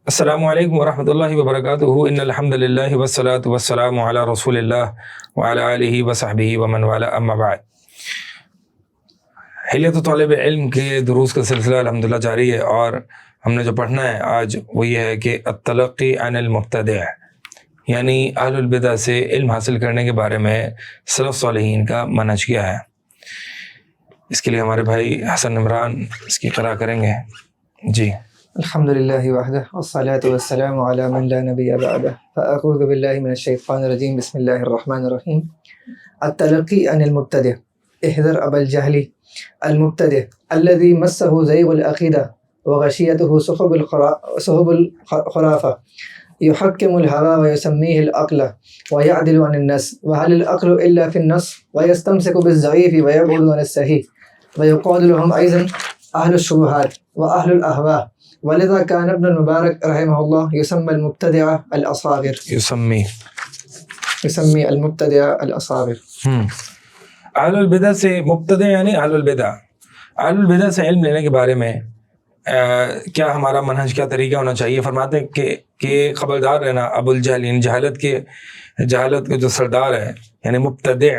السلام علیکم ورحمۃ اللہ وبرکاتہ ان الحمد للہ والصلاۃ والسلام علی رسول اللہ وعلی آلہ وصحبہ ومن والا اما بعد۔ حلیت طالب علم کے دروس کا سلسلہ الحمدللہ جاری ہے، اور ہم نے جو پڑھنا ہے آج وہ یہ ہے کہ التلقی عن المبتدع، یعنی اہل البدع سے علم حاصل کرنے کے بارے میں سلف صالحین کا منہج کیا ہے۔ اس کے لیے ہمارے بھائی حسن عمران اس کی قرأ کریں گے۔ جی۔ الحمد للہ وحدہ والصلاة والسلام علی من لا نبی بعدہ، فاعوذ باللہ من الشیطان الرجیم، بسم اللہ الرحمن الرحیم۔ التلقی عن المبتدع، احذر ابا الجہل المبتدع الذي مسه زیغ العقیدہ وغشیته سحب الخرافہ، يحكم الهوى ويسميه العقل ويعدل عن النص، وهل العقل الا في النص، ويستمسك بالضعيف ويبعد عن الصحيح، ويقال لهم ايضا اهل الشبهات واهل الاهواء، ولذا كان ابن المبارك رحمه الله يسمى المبتدع الاصاغر، يسمي المبتدع الاصاغر۔ اہل البدع سے مبتدع یعنی اہل البدع، اہل البدع سے علم لینے کے بارے میں کیا ہمارا منہج، کیا طریقہ ہونا چاہیے؟ فرماتے ہیں کہ خبردار رہنا ابو الجہل، یعنی جہالت کے جو سردار ہے، یعنی مبتدع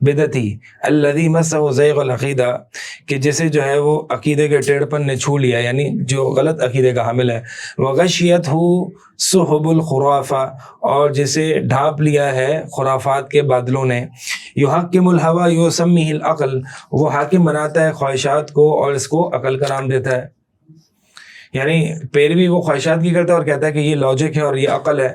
بدعتی، الذی مسہ زیغ العقیدہ، کہ جسے جو ہے وہ عقیدے کے ٹیڑھپن نے چھو لیا، یعنی جو غلط عقیدے کا حامل ہے، وغشیتہ سحب الخرافہ، اور جسے ڈھانپ لیا ہے خرافات کے بادلوں نے، یحکم الہوی یسمیہ العقل، وہ حاکم بناتا ہے خواہشات کو اور اس کو عقل کا نام دیتا ہے، یعنی پیروی وہ خواہشات کی کرتا ہے اور کہتا ہے کہ یہ لاجک ہے اور یہ عقل ہے،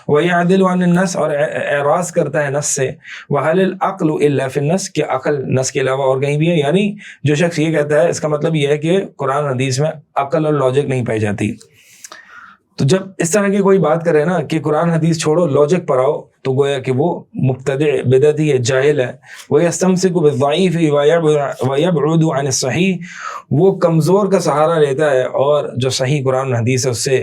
وَيَعْدِلُ عَنِ النَّص، اور اعراض کرتا ہے نص سے، وَهَلِ الْعَقْلُ إِلَّا فِي النَّص، کہ عقل نص کے علاوہ اور کہیں بھی ہے، یعنی جو شخص یہ کہتا ہے اس کا مطلب یہ ہے کہ قرآن حدیث میں عقل اور لاجک نہیں پائی جاتی۔ تو جب اس طرح کی کوئی بات کرے نا کہ قرآن حدیث چھوڑو لاجک پر آؤ، تو گویا کہ وہ مبتدع بدعتی ہے، جاہل ہے۔ وَيَسْتَمْسِكُ بِالضَّعِيفِ وَيَبْعُدُ عَنِ الصَّحِيحِ، وہ کمزور کا سہارا لیتا ہے اور جو صحیح قرآن حدیث ہے اس سے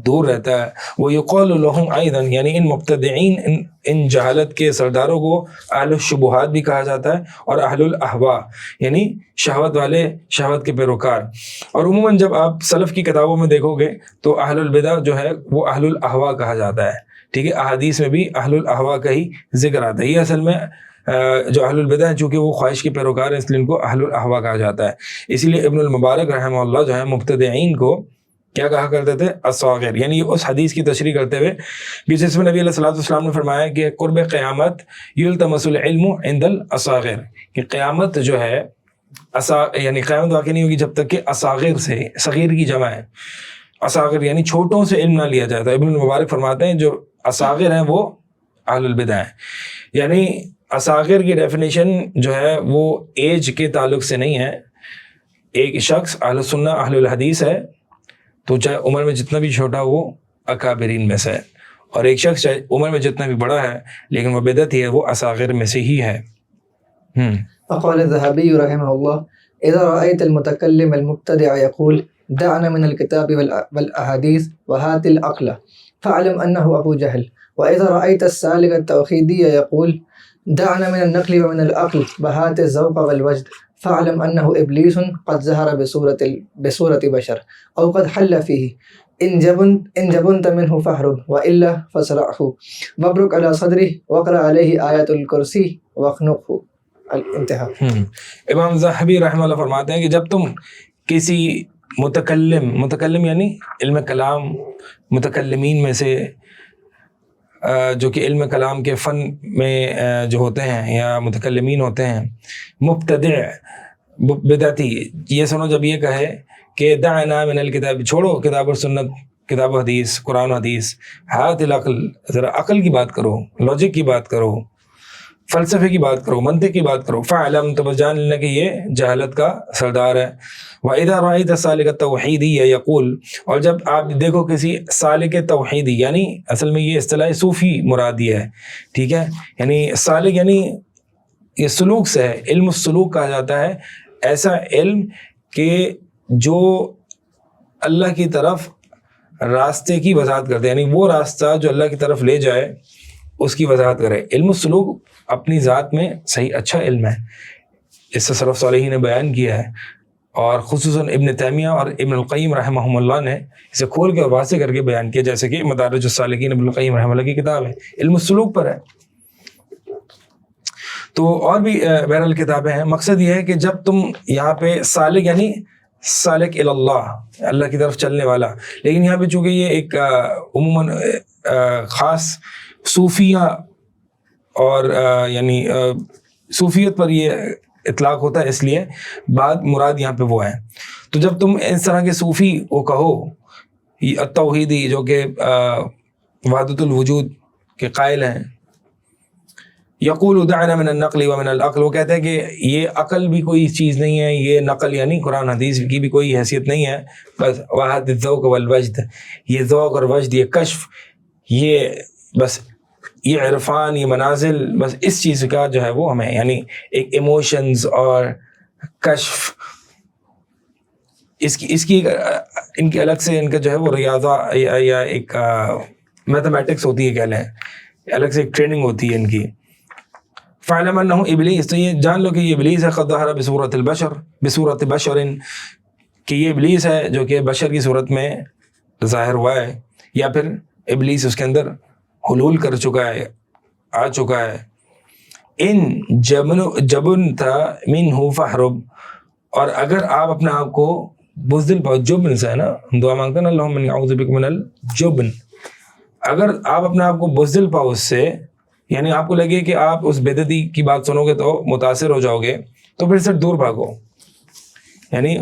دور رہتا ہے۔ وَيُقَالُ لَهُمْ أَيْضًا، یعنی ان مبتدعین، ان جہالت کے سرداروں کو اہل الشبہات بھی کہا جاتا ہے، اور اہل الاہواء یعنی شہوت والے، شہوت کے پیروکار۔ اور عموماً جب آپ سلف کی کتابوں میں دیکھو گے تو اہل البدع جو ہے وہ اہل الاہواء کہا جاتا ہے، ٹھیک ہے، احادیث میں بھی اہل الاہواء کا ہی ذکر آتا ہے۔ یہ اصل میں جو اہل البدع ہیں، چونکہ وہ خواہش کے پیروکار ہیں، اس لیے ان کو اہل الاہواء کہا جاتا ہے۔ اسی لیے ابن المبارک رحمہ اللہ جو ہے مبتدعین کو کیا کہا کرتے تھے؟ اصاغر، یعنی اس حدیث کی تشریح کرتے ہوئے کہ جس میں نبی علیہ الصلوۃ والسلام نے فرمایا کہ قرب قیامت یلتمس العلم عند الاصاغر، کہ قیامت جو ہے یعنی قیامت واقع نہیں ہوگی جب تک کہ اصاغر سے، صغیر کی جمع ہے، اصاغر یعنی چھوٹوں سے علم نہ لیا جاتا ہے۔ ابن المبارک فرماتے ہیں جو اصاغر ہیں وہ اہل البدع ہیں، یعنی اصاغر کی ڈیفینیشن جو ہے وہ ایج کے تعلق سے نہیں ہے۔ ایک شخص اہل السنہ اہل الحدیث ہے تو چاہے عمر میں جتنا بھی چھوٹا وہ اکابرین میں سے ہے، اور ایک شخص چاہے عمر میں جتنا بھی بڑا ہے لیکن وہ بدعتی ہے، وہ اصاغر میں سے ہی ہے۔ وقال الذهبي رحمه الله إذا رأيت المتكلم المبتدع يقول دعنا من الكتاب والأحاديث وهات العقل فاعلم أنه أبو جهل، وإذا رأيت السالك التوحيدي يقول دعنا من النقل ومن العقل وهات الذوق والوجد فاعلم أنه إبليس قد ظهر بصورة بشر أو قد حل فيه، إن جبنت منه فاهرب وإلا فاصرعه وابرك على صدره واقرأ عليه آية الكرسي واخنقه۔ الانتہا۔ امام ذہبی رحمہ اللہ فرماتے ہیں کہ جب تم کسی متکلم یعنی علم کلام، متکلمین میں سے جو کہ علم کلام کے فن میں جو ہوتے ہیں یا متکلمین ہوتے ہیں، مبتدع بدعتی، یہ سنو جب یہ کہے کہ دعنا من الکتاب، چھوڑو کتاب اور سنت، کتاب و حدیث، قرآن و حدیث، ہات العقل، ذرا عقل کی بات کرو، لاجک کی بات کرو، فلسفے کی بات کرو، منطق کی بات کرو، فعلم، تو بس جان لینا کہ یہ جہالت کا سردار ہے۔ وَإِذَا رَأَيْتَ سَالِكَ التَّوْحِيدِيَّ يَقُولُ، اور جب آپ دیکھو کسی سالک توحیدی، یعنی اصل میں یہ اصطلاح صوفی مرادی ہے، ٹھیک ہے، یعنی سالک یعنی یہ سلوک سے ہے، علم السلوک کہا جاتا ہے، ایسا علم کہ جو اللہ کی طرف راستے کی وضاحت کرتے، یعنی وہ راستہ جو اللہ کی طرف لے جائے اس کی وضاحت کرے۔ علم السلوک اپنی ذات میں صحیح اچھا علم ہے، اس سے سلف صالحین نے بیان کیا ہے، اور خصوصاً ابن تیمیہ اور ابن القیم رحمہ اللہ نے اسے کھول کے اور واضح کر کے بیان کیا، جیسے کہ مدارج السالکین ابن القیم رحمہ اللہ کی کتاب ہے، علم السلوک پر ہے۔ تو اور بھی بہرحال کتابیں ہیں۔ مقصد یہ ہے کہ جب تم یہاں پہ سالک یعنی سالک اللہ، اللہ کی طرف چلنے والا، لیکن یہاں پہ چونکہ یہ ایک عموماً خاص صوفیہ اور یعنی صوفیت پر یہ اطلاق ہوتا ہے، اس لیے بعد مراد یہاں پہ وہ ہیں۔ تو جب تم اس طرح کے صوفی کو کہو، التوحیدی جو کہ وحدت الوجود کے قائل ہیں، یقول دعنا من النقل ومن العقل، وہ کہتے ہیں کہ یہ عقل بھی کوئی چیز نہیں ہے، یہ نقل یعنی قرآن حدیث کی بھی کوئی حیثیت نہیں ہے، بس وحد الذوق والوجد، یہ ذوق اور وجد، یہ کشف، یہ بس یہ عرفان، یہ منازل، بس اس چیز کا جو ہے وہ ہمیں یعنی ایک ایموشنز اور کشف، اس کی ان کی الگ سے ان کا جو ہے وہ ریاضہ یا ایک میتھمیٹکس ہوتی ہے، کہہ لیں الگ سے ایک ٹریننگ ہوتی ہے ان کی۔ فَعْلَمْ أَنَّهُ ابلیس، تو یہ جان لو کہ یہ ابلیس ہے، قد ظہر بصورت البشر، بصورت بشر، کہ یہ ابلیس ہے جو کہ بشر کی صورت میں ظاہر ہوا ہے، یا پھر ابلیس اس کے اندر حلول کر چکا ہے، آ چکا ہے۔ ان جبن تھا منہ فحرب، اور اگر آپ اپنے آپ کو بزدل پاؤ، جبن سے ہے نا، ہم دعا مانگتے ہیں نا اللہم انی اعوذ بک من الجبن، اگر آپ اپنے آپ کو بزدل پاؤ اس سے، یعنی آپ کو لگے کہ آپ اس بدعتی کی بات سنو گے تو متاثر ہو جاؤ گے، تو پھر سے دور بھاگو، یعنی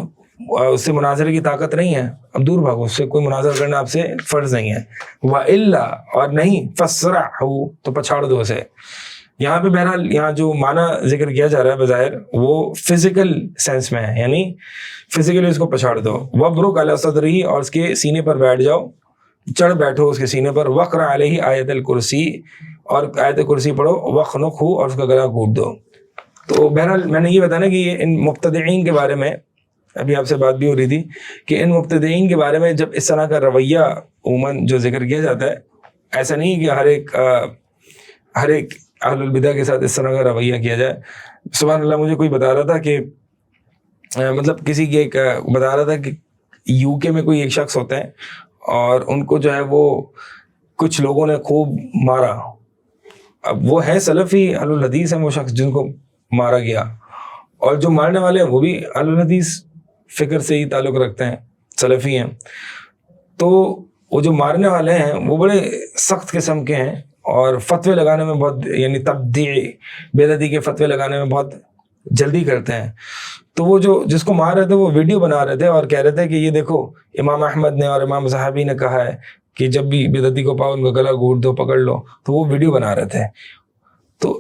اس سے مناظرے کی طاقت نہیں ہے، اب دور بھاگو، اس سے کوئی مناظرہ کرنا آپ سے فرض نہیں ہے۔ وَإِلَّا، اور نہیں، فَاسْرَعْهُ، تو پچھاڑ دو اسے۔ یہاں پہ بہرحال یہاں جو معنی ذکر کیا جا رہا ہے بظاہر وہ فزیکل سینس میں ہے، یعنی فزیکلی اس کو پچھاڑ دو۔ وَبْرُكْ عَلَى صَدْرِهِ، اور اس کے سینے پر بیٹھ جاؤ، چڑھ بیٹھو اس کے سینے پر۔ وَقْرَأْ عَلَيْهِ آیَتَ الْكُرْسِي، اور آیت کرسی پڑھو۔ وَخْنُقْهُ، اور اس کا گلا گھونٹ دو۔ تو بہرحال میں نے یہ بتانا کہ یہ ان مبتدعین کے بارے میں، ابھی آپ سے بات بھی ہو رہی تھی کہ ان مبتدعین کے بارے میں جب اس طرح کا رویہ عموماً جو ذکر کیا جاتا ہے، ایسا نہیں کہ ہر ایک اہل البدع کے ساتھ اس طرح کا رویہ کیا جائے۔ سبحان اللہ، مجھے کوئی بتا رہا تھا کہ مطلب کسی کی ایک بتا رہا تھا کہ یو کے میں کوئی ایک شخص ہوتے ہیں اور ان کو جو ہے وہ کچھ لوگوں نے خوب مارا۔ اب وہ ہے سلفی اہل الحدیث ہیں وہ شخص جن کو مارا گیا، اور جو مارنے والے ہیں وہ بھی اہل الحدیث فکر سے ہی تعلق رکھتے ہیں، سلفی ہیں۔ تو وہ جو مارنے والے ہیں وہ بڑے سخت قسم کے ہیں، اور فتوے لگانے میں بہت، یعنی تبدیع بدعتی کے فتوے لگانے میں بہت جلدی کرتے ہیں۔ تو وہ جو جس کو مار رہے تھے وہ ویڈیو بنا رہے تھے اور کہہ رہے تھے کہ یہ دیکھو امام احمد نے اور امام زاہبی نے کہا ہے کہ جب بھی بدعتی کو پاؤ ان کا گلا گھونٹ دو، پکڑ لو، تو وہ ویڈیو بنا رہے تھے۔ تو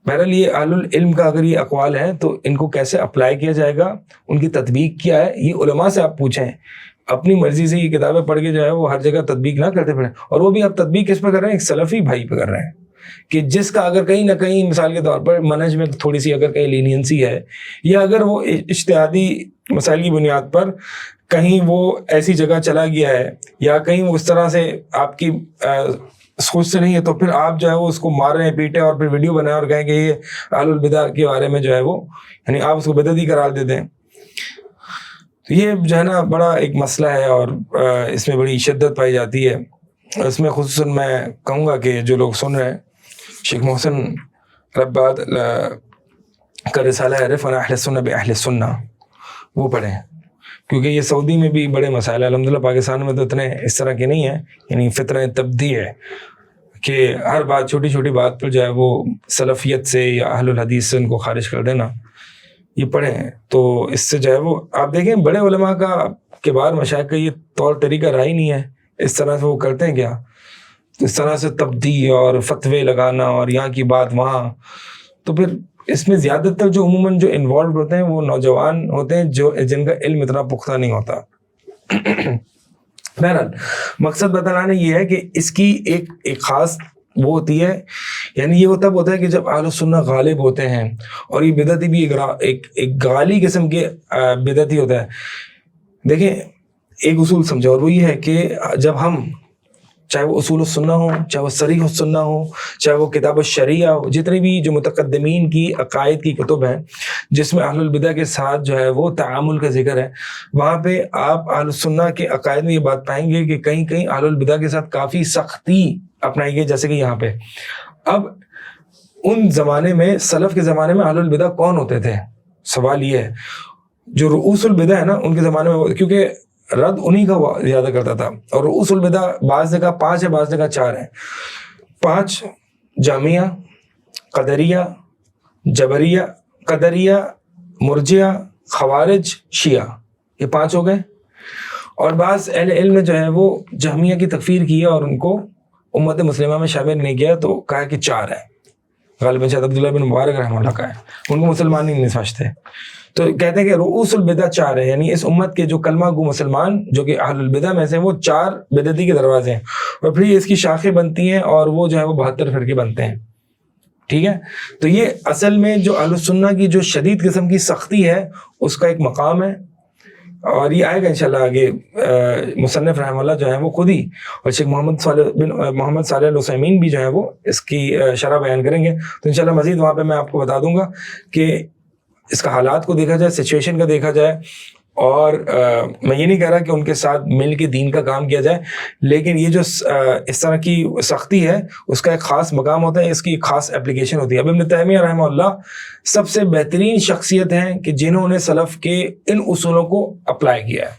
بہرحال یہ اہل العلم کا اگر یہ اقوال ہیں تو ان کو کیسے اپلائی کیا جائے گا، ان کی تطبیق کیا ہے، یہ علماء سے آپ پوچھیں۔ اپنی مرضی سے یہ کتابیں پڑھ کے جو ہے وہ ہر جگہ تطبیق نہ کرتے پڑیں، اور وہ بھی آپ تطبیق کس پہ کر رہے ہیں؟ ایک سلفی بھائی پہ کر رہے ہیں، کہ جس کا اگر کہیں نہ کہیں مثال کے طور پر منہج میں تھوڑی سی اگر کہیں لینینسی ہے، یا اگر وہ اجتہادی مسائل کی بنیاد پر کہیں وہ ایسی جگہ چلا گیا ہے، یا کہیں وہ اس طرح سے آپ کی سوچ سے نہیں ہے، تو پھر آپ جو ہے وہ اس کو مار رہے ہیں، پیٹے اور پھر ویڈیو بنائیں اور کہیں کہ یہ اہل البدع کے بارے میں جو ہے وہ، یعنی آپ اس کو بدعتی قرار دے دیں۔ تو یہ جو ہے نا بڑا ایک مسئلہ ہے، اور اس میں بڑی شدت پائی جاتی ہے۔ اس میں خصوصاً میں کہوں گا کہ جو لوگ سن رہے ہیں، شیخ محسن رباد کا رسالہ ہے رفع اہل السنہ باہل السنہ، وہ پڑھیں، کیونکہ یہ سعودی میں بھی بڑے مسائل ہیں۔ الحمدللہ پاکستان میں تو اتنے اس طرح کے نہیں ہیں، یعنی فتنہ تبدیع ہے کہ ہر بات، چھوٹی چھوٹی بات پر جو ہے وہ سلفیت سے یا اہل الحدیث سے ان کو خارج کر دینا۔ یہ پڑھیں تو اس سے جو ہے وہ آپ دیکھیں بڑے علماء کا، کبار مشائخ کا یہ طور طریقہ رہا ہی نہیں ہے۔ اس طرح سے وہ کرتے ہیں کیا؟ اس طرح سے تبدیع اور فتوے لگانا اور یہاں کی بات وہاں، تو پھر اس میں زیادہ تر جو عموماً جو انوالوڈ ہوتے ہیں وہ نوجوان ہوتے ہیں جو جن کا علم اتنا پختہ نہیں ہوتا۔ بہرحال مقصد بتانا یہ ہے کہ اس کی ایک خاص وہ ہوتی ہے، یعنی یہ تب ہوتا ہے کہ جب اہل السنہ غالب ہوتے ہیں، اور یہ بدعتی بھی ایک غالی قسم کے بدعتی ہوتا ہے۔ دیکھیں ایک اصول سمجھو، اور وہ یہ ہے کہ جب ہم چاہے وہ اصول السنہ ہو، چاہے وہ صریح السنہ ہو، چاہے وہ کتاب الشریعہ ہو، جتنی بھی جو متقدمین کی عقائد کی کتب ہیں جس میں اہل البدع کے ساتھ جو ہے وہ تعامل کا ذکر ہے، وہاں پہ آپ اہل السنہ کے عقائد میں یہ بات پائیں گے کہ کہیں کہیں اہل البدع کے ساتھ کافی سختی اپنائی گئی، جیسے کہ یہاں پہ۔ اب ان زمانے میں، سلف کے زمانے میں اہل البدع کون ہوتے تھے؟ سوال یہ ہے، جو رؤوس البدع ہے نا ان کے زمانے میں، کیونکہ رد انہی کا زیادہ کرتا تھا، اور رؤوس البدع بعض جگہ 5 ہے، بعض جگہ 4 ہیں۔ 5 جہمیہ، قدریہ، جبریہ، قدریہ، مرجیہ، خوارج، شیعہ، یہ 5 ہو گئے۔ اور بعض اہل علم نے جو ہے وہ جہمیہ کی تکفیر کی ہے اور ان کو امت مسلمہ میں شامل نہیں کیا، تو کہا کہ 4 ہیں۔ غالباً شاید عبداللہ بن مبارک رحمہ اللہ کا ہے، ان کو مسلمان نہیں سمجھتے، تو کہتے ہیں کہ رؤوس البدع 4 ہیں، یعنی اس امت کے جو کلمہ گو مسلمان جو کہ اہل البدع میں سے، وہ 4 بدعتی کے دروازے ہیں، اور پھر اس کی شاخیں بنتی ہیں اور وہ جو ہے وہ 72 فرقے بنتے ہیں، ٹھیک ہے۔ تو یہ اصل میں جو اہل السنہ کی جو شدید قسم کی سختی ہے اس کا ایک مقام ہے، اور یہ آئے گا انشاءاللہ آگے۔ مصنف رحمہ اللہ جو ہے وہ خود ہی، اور شیخ محمد صالح العثیمین بھی جو ہے وہ اس کی شرح بیان کریں گے، تو انشاءاللہ مزید وہاں پہ میں آپ کو بتا دوں گا کہ اس کا حالات کو دیکھا جائے، سچویشن کا دیکھا جائے، اور میں یہ نہیں کہہ رہا کہ ان کے ساتھ مل کے دین کا کام کیا جائے، لیکن یہ جو اس طرح کی سختی ہے اس کا ایک خاص مقام ہوتا ہے، اس کی ایک خاص اپلیکیشن ہوتی ہے۔ اب ابن تیمیہ رحمہ اللہ سب سے بہترین شخصیت ہیں کہ جنہوں نے سلف کے ان اصولوں کو اپلائی کیا ہے،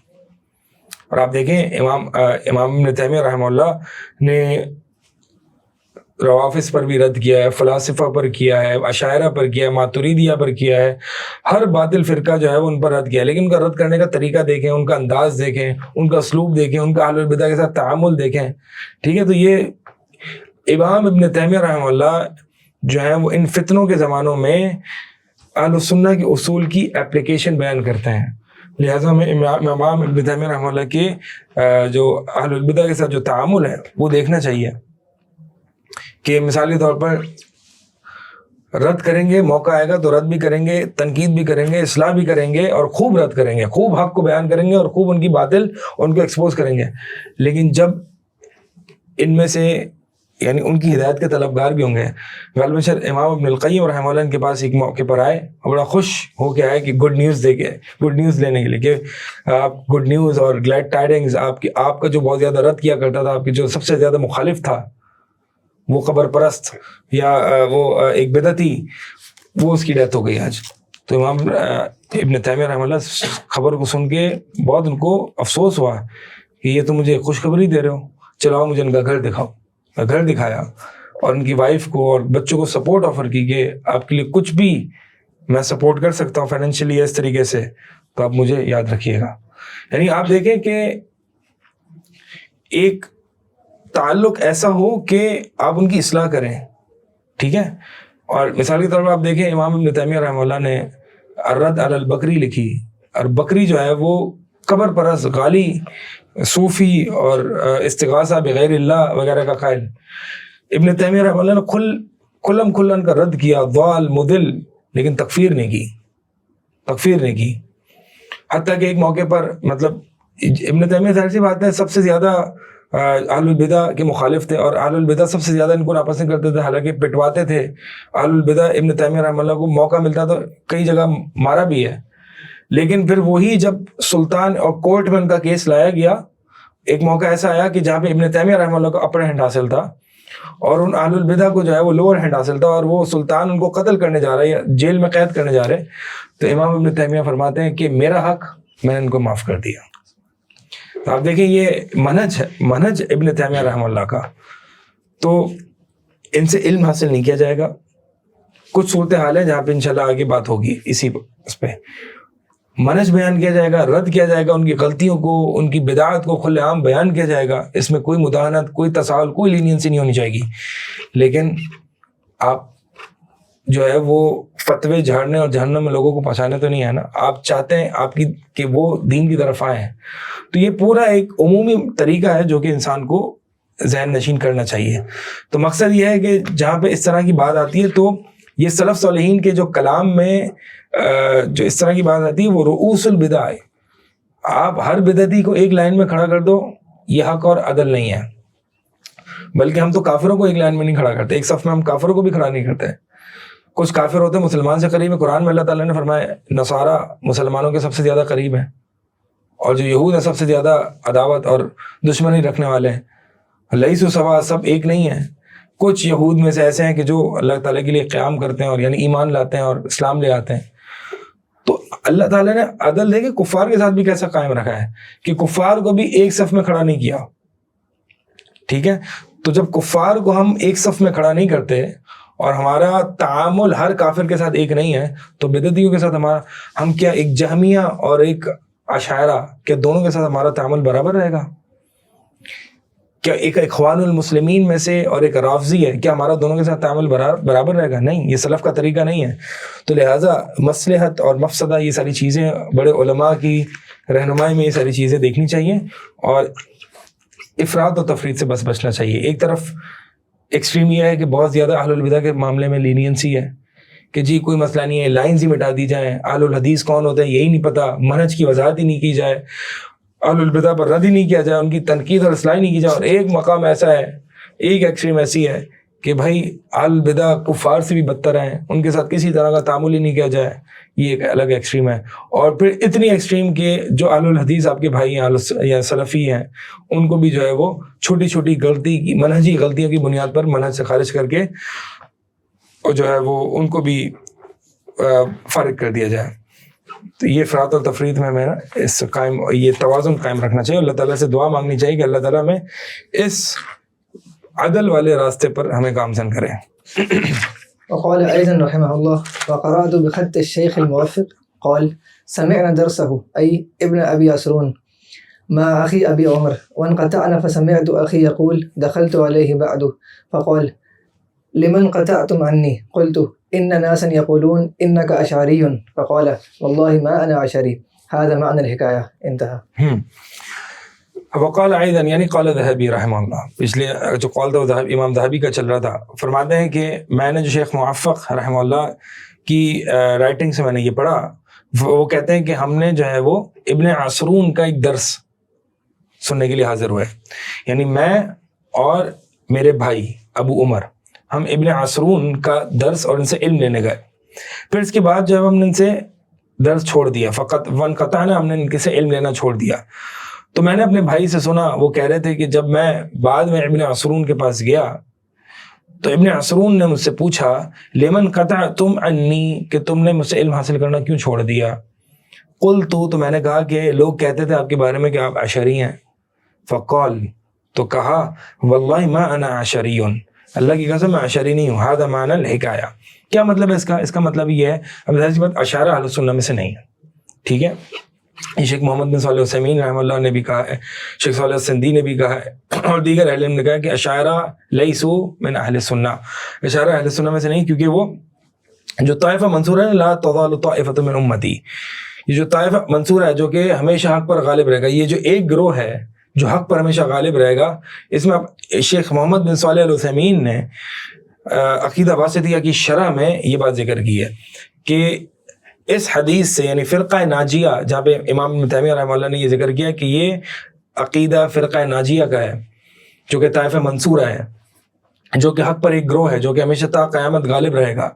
اور آپ دیکھیں امام ابن تیمیہ رحمہ اللہ نے روافض پر بھی رد کیا ہے، فلاسفہ پر کیا ہے، اشاعرہ پر کیا ہے، ماتریدیہ پر کیا ہے، ہر باطل فرقہ جو ہے وہ ان پر رد کیا ہے، لیکن ان کا رد کرنے کا طریقہ دیکھیں، ان کا انداز دیکھیں، ان کا اسلوب دیکھیں، ان کا اہل البدع کے ساتھ تعامل دیکھیں، ٹھیک ہے۔ تو یہ امام ابن تیمیہ رحمہ اللہ جو ہے وہ ان فتنوں کے زمانوں میں اہل السنہ کے اصول کی اپلیکیشن بیان کرتے ہیں، لہٰذا ہمیں امام ابن تیمیہ رحمہ اللہ کے جو اہل البدع کے ساتھ جو تعامل ہے وہ دیکھنا چاہیے، کہ مثال کے طور پر رد کریں گے، موقع آئے گا تو رد بھی کریں گے، تنقید بھی کریں گے، اصلاح بھی کریں گے، اور خوب رد کریں گے، خوب حق کو بیان کریں گے، اور خوب ان کی باطل ان کو ایکسپوز کریں گے۔ لیکن جب ان میں سے یعنی ان کی ہدایت کے طلبگار بھی ہوں گے، غالباً شاید امام ابن القیم رحمہ اللہ کے پاس ایک موقع پر آئے اور بڑا خوش ہو کے آئے کہ گڈ نیوز دے کے، گڈ نیوز لینے کے لیے، کہ آپ گڈ نیوز اور گلیڈ ٹائڈنگز، آپ کا جو بہت زیادہ رد کیا کرتا تھا، آپ کی جو سب سے زیادہ مخالف تھا، وہ قبر پرست یا وہ ایک بدعتی، وہ اس کی ڈیتھ ہو گئی آج۔ تو امام ابن تیمیہ رحمہ اللہ خبر کو سن کے بہت ان کو افسوس ہوا کہ یہ تو مجھے خوشخبری دے رہے ہو، چلاؤ مجھے ان کا گھر دکھاؤ۔ گھر دکھایا اور ان کی وائف کو اور بچوں کو سپورٹ آفر کی کہ آپ کے لیے کچھ بھی میں سپورٹ کر سکتا ہوں فائنینشلی اس طریقے سے، تو آپ مجھے یاد رکھیے گا۔ یعنی آپ دیکھیں کہ ایک تعلق ایسا ہو کہ آپ ان کی اصلاح کریں، ٹھیک ہے۔ اور مثال کے طور پر آپ دیکھیں امام ابن تیمیہ رحمہ اللہ نے الرد علی البکری لکھی، اور بکری جو ہے وہ قبر پرست، غالی، صوفی اور استغاثہ بغیر اللہ وغیرہ کا قائل۔ ابن تیمیہ رحمہ اللہ نے کھلم کھلا ان کا رد کیا، ضال مدل، لیکن تکفیر نہیں کی۔ حتیٰ کہ ایک موقع پر مطلب ابن تیمیہ ظاہر سی بات ہے سب سے زیادہ اہل البدع کے مخالف تھے، اور اہل البدع سب سے زیادہ ان کو ناپسند کرتے تھے، حالانکہ پٹواتے تھے اہل البدع۔ ابن تیمیہ رحمہ اللہ کو موقع ملتا تو کئی جگہ مارا بھی ہے، لیکن پھر وہی جب سلطان اور کورٹ میں ان کا کیس لایا گیا، ایک موقع ایسا آیا کہ جہاں پہ ابن تیمیہ رحمہ اللہ کو اپر ہینڈ حاصل تھا اور ان اہل البدع کو جو ہے وہ لوور ہینڈ حاصل تھا، اور وہ سلطان ان کو قتل کرنے جا رہا ہے یا جیل میں قید کرنے جا رہے، تو امام ابن تیمیہ فرماتے ہیں کہ میرا حق میں نے ان کو معاف کر دیا۔ تو آپ دیکھیں یہ منہج ابن تیمیہ رحمہ اللہ کا۔ تو ان سے علم حاصل نہیں کیا جائے گا۔ کچھ صورتحال ہے جہاں پہ انشاءاللہ آگے بات ہوگی، اسی اس پہ منہج بیان کیا جائے گا، رد کیا جائے گا، ان کی غلطیوں کو، ان کی بدعات کو کھلے عام بیان کیا جائے گا، اس میں کوئی مداہنت، کوئی تساہل، کوئی لینینسی نہیں ہونی چاہیے گی۔ لیکن آپ جو ہے وہ فتوے جھاڑنے اور جہنم میں لوگوں کو پہنچانے تو نہیں ہے نا، آپ چاہتے ہیں آپ کی کہ وہ دین کی طرف آئیں۔ تو یہ پورا ایک عمومی طریقہ ہے جو کہ انسان کو ذہن نشین کرنا چاہیے۔ تو مقصد یہ ہے کہ جہاں پہ اس طرح کی بات آتی ہے تو یہ سلف صالحین کے جو کلام میں جو اس طرح کی بات آتی ہے وہ رؤوس البدع ہے۔ آپ ہر بدعتی کو ایک لائن میں کھڑا کر دو، یہ حق اور عدل نہیں ہے۔ بلکہ ہم تو کافروں کو ایک لائن میں نہیں کھڑا کرتے, ایک صف میں ہم کافروں کو بھی کھڑا نہیں کرتے. کچھ کافر ہوتے ہیں مسلمان سے قریب ہے. قرآن میں اللہ تعالیٰ نے فرمایا نصارہ مسلمانوں کے سب سے زیادہ قریب ہیں, اور جو یہود ہیں سب سے زیادہ عداوت اور دشمنی رکھنے والے ہیں. لیسوا سوا, سب ایک نہیں ہیں. کچھ یہود میں سے ایسے ہیں کہ جو اللہ تعالیٰ کے لیے قیام کرتے ہیں اور یعنی ایمان لاتے ہیں اور اسلام لے آتے ہیں. تو اللہ تعالیٰ نے عدل دے کے کفار کے ساتھ بھی کیسا قائم رکھا ہے کہ کفار کو بھی ایک صف میں کھڑا نہیں کیا. ٹھیک ہے, تو جب کفار کو ہم ایک صف میں کھڑا نہیں کرتے اور ہمارا تعامل ہر کافر کے ساتھ ایک نہیں ہے, تو بدعتیوں کے ساتھ ہم کیا ایک جہمیہ اور ایک اشاعرہ کیا دونوں کے ساتھ ہمارا تعامل برابر رہے گا؟ کیا ایک اخوان المسلمین میں سے اور ایک رافضی ہے, کیا ہمارا دونوں کے ساتھ تعامل برابر رہے گا؟ نہیں, یہ سلف کا طریقہ نہیں ہے. تو لہٰذا مصلحت اور مفسدہ یہ ساری چیزیں بڑے علماء کی رہنمائی میں یہ ساری چیزیں دیکھنی چاہیے, اور افراط و تفریط سے بس بچنا چاہیے. ایک طرف ایکسٹریم یہ ہے کہ بہت زیادہ اہل البدع کے معاملے میں لینینسی ہے کہ جی کوئی مسئلہ نہیں ہے, لائنز ہی مٹا دی جائیں, اہل الحدیث کون ہوتے ہیں یہی نہیں پتہ, منہج کی وضاحت ہی نہیں کی جائے, اہل البدع پر رد ہی نہیں کیا جائے, ان کی تنقید اور اصلاح نہیں کی جائے. اور ایک مقام ایسا ہے, ایک ایکسٹریم ایسی ہے کہ بھائی اہل البدع کفار سے بھی بدتر ہیں, ان کے ساتھ کسی طرح کا تعامل ہی نہیں کیا جائے, یہ ایک الگ ایکسٹریم ہے. اور پھر اتنی ایکسٹریم کہ جو اہل الحدیث آپ کے بھائی ہیں یا سلفی ہیں, ان کو بھی جو ہے وہ چھوٹی چھوٹی غلطی کی منہجی غلطیوں کی بنیاد پر منہج سے خارج کر کے اور جو ہے وہ ان کو بھی فارغ کر دیا جائے. تو یہ افراط اور تفریط میں نا اس یہ توازن قائم رکھنا چاہیے. اللہ تعالیٰ سے دعا مانگنی چاہیے کہ اللہ تعالیٰ میں اس عدل والے راستے پر ہمیں گامزن کریں. وقال أيضا رحمه الله وقرأت بخط الشيخ الموفق قال سمعنا درسه أي ابن أبي عسرون مع أخي أبي عمر وانقطعنا فسمعت أخي يقول دخلت عليه بعده فقال لمن قطعتم عني قلت إن ناسا يقولون إنك أشعري فقال والله ما أنا أشعري هذا معنى الحكاية انتهى. وقال ایضا یعنی قال ذہبی رحمہ اللہ, پچھلے جو قول تھا وہ امام ذہبی کا چل رہا تھا. فرماتے ہیں کہ میں نے جو شیخ موفق رحمہ اللہ کی رائٹنگ سے میں نے یہ پڑھا, وہ کہتے ہیں کہ ہم نے جو ہے وہ ابن عسرون کا ایک درس سننے کے لیے حاضر ہوئے, یعنی میں اور میرے بھائی ابو عمر ہم ابن عسرون کا درس اور ان سے علم لینے گئے. پھر اس کے بعد جب ہم نے ان سے درس چھوڑ دیا, فقط وانقطعنا, ہم نے ان سے علم لینا چھوڑ دیا, تو میں نے اپنے بھائی سے سنا, وہ کہہ رہے تھے کہ جب میں بعد میں ابن عسرون کے پاس گیا تو ابن عسرون نے مجھ سے پوچھا لمن قطعتم عنی, کہ تم نے مجھ سے علم حاصل کرنا کیوں چھوڑ دیا؟ قلت, تو میں نے کہا کہ لوگ کہتے تھے آپ کے بارے میں کہ آپ اشعری ہیں. فقال, تو کہا واللہ ما انا اشعری, اللہ کی قسم میں اشعری نہیں ہوں. ھذا معنی الحکایہ, کیا مطلب ہے اس کا؟ اس کا مطلب یہ ہے, اب ظاہر سی بات اشاعرہ اہل السنہ میں سے نہیں ہے, ٹھیک ہے. یہ شیخ محمد بن صالح العثیمین رحمہ اللہ نے بھی کہا ہے, شیخ صالح السندی نے بھی کہا ہے, اور دیگر اہل علم نے کہا ہے کہ اشاعرہ لیسوا من اہل السنہ, اشاعرہ اہل السنہ میں سے نہیں, کیونکہ وہ جو طائفہ منصور ہے لا تضال طائفۃ من امتی, یہ جو طائفہ منصور ہے جو کہ ہمیشہ حق پر غالب رہے گا, یہ جو ایک گروہ ہے جو حق پر ہمیشہ غالب رہے گا, اس میں شیخ محمد بن صالح العثیمین نے عقیدہ واسطیہ کی شرح میں یہ بات ذکر کی ہے کہ اس حدیث سے یعنی فرقہ ناجیہ, جہاں پہ امام ابن تیمیہ رحمہ اللہ نے یہ ذکر کیا کہ یہ عقیدہ فرقہ ناجیہ کا ہے جو کہ طائفہ منصورہ ہے, جو کہ حق پر ایک گروہ ہے جو کہ ہمیشہ تا قیامت غالب رہے گا,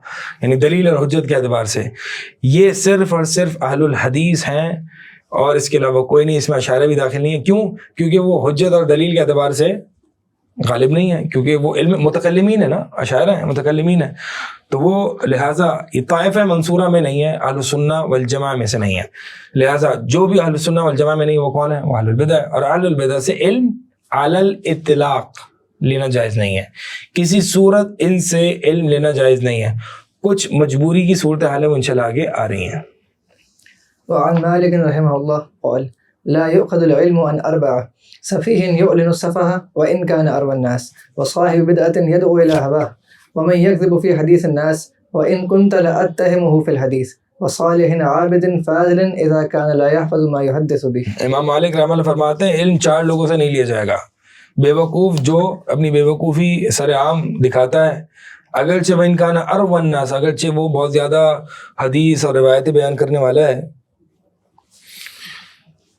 یعنی دلیل اور حجت کے اعتبار سے یہ صرف اور صرف اہل الحدیث ہیں, اور اس کے علاوہ کوئی نہیں. اس میں اشاعرہ بھی داخل نہیں ہے. کیوں؟ کیونکہ وہ حجت اور دلیل کے اعتبار سے غالب نہیں ہے, کیونکہ وہ علم متکلمین ہے نا, اشاعرہ ہیں, متکلمین ہیں, تو وہ لہٰذا یہ طائفہ منصورہ میں نہیں ہے, اہل السنہ والجماعہ میں سے نہیں ہے. لہٰذا جو بھی اہل السنہ والجماعہ میں نہیں وہ کون ہے؟ وہ اہل البدع ہے. اور اہل البدع سے علم علی الاطلاق لینا جائز نہیں ہے, کسی صورت ان سے علم لینا جائز نہیں ہے. کچھ مجبوری کی صورتحال وہ انشاءاللہ آگے آ رہی ہیں. وعن مالك رحمه الله قال لا يؤخذ العلم عن أربعة سفيه يعلن السفه وإن كان أروى الناس وصاحب بدعة يدعو إلى هواه ومن يكذب في حديث الناس وإن كنت لأتهمه في الحديث وصالح عابد فاضل إذا كان لا يحفظ ما يحدث به. امام مالک رحمہ اللہ فرماتے ہیں علم چار لوگوں سے نہیں لیا جائے گا. بے وقوف جو اپنی بے وقوفی سر عام دکھاتا ہے, اگرچہ وہ ان کا نا اروى الناس, اگرچہ وہ بہت زیادہ حدیث اور روایتیں بیان کرنے والا ہے.